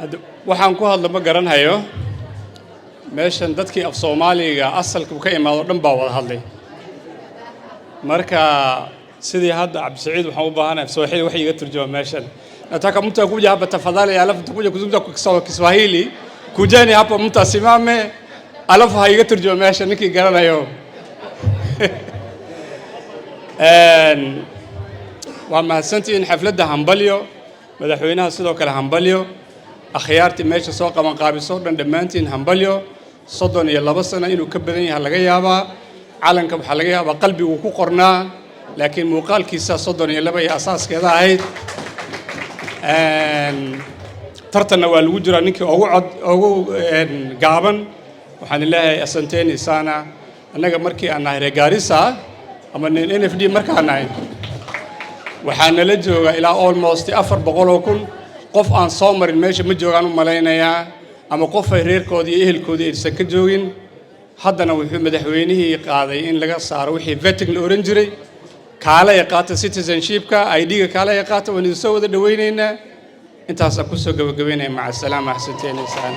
waxaan ku hadlo ma garanayo meeshan dadkii af Soomaaliga asalka ka imaado dhan baa wada hadlay marka sidii hadda Cabdi Saciid waxaan u baahanahay Soomaali wax iga turjuma meeshan nataka mtu akuja hapa tafadhali alafu tukuja kuzungumza kwa Kiswahili kujani hapa mtu asimame alafu haiga turjuma meeshan ninkii garanayo waa mahadsantiin xafladda hambalyo madaxweynaha sidoo kale hambalyo akhyaartii meesha soo qaban qaabiso dhan dhamaantiin hambalyo 32 sano inuu ka badan yahay laga yaabaa calanka waxa laga yaabaa qalbigu ku qornaa laakiin muuqaalkiisa 32 iyo asaaskeeda ahayd tartanna waa lagu jiraa ninkii ugu gaaban waxaan ilaahay asanteeni sana annaga markii aan nahay Gaarisa ama NFD markaan nahay waxaan la joogaa ilaa almost 400,000 qof aan soo marin meesha ma joogaan u malaynayaa ama qof ay reerkoodii iyo ehelkoodii aysan ka joogin haddana wuxuu madaxweynihii qaaday in laga saaro wixii vetting la oran jiray kaala ay qaata citizenshipka ID-ga kaala ay qaata waan idin soo wada dhaweynaynaa intaas aan ku soo gabagabeynaa maca salaama xasanteen insaan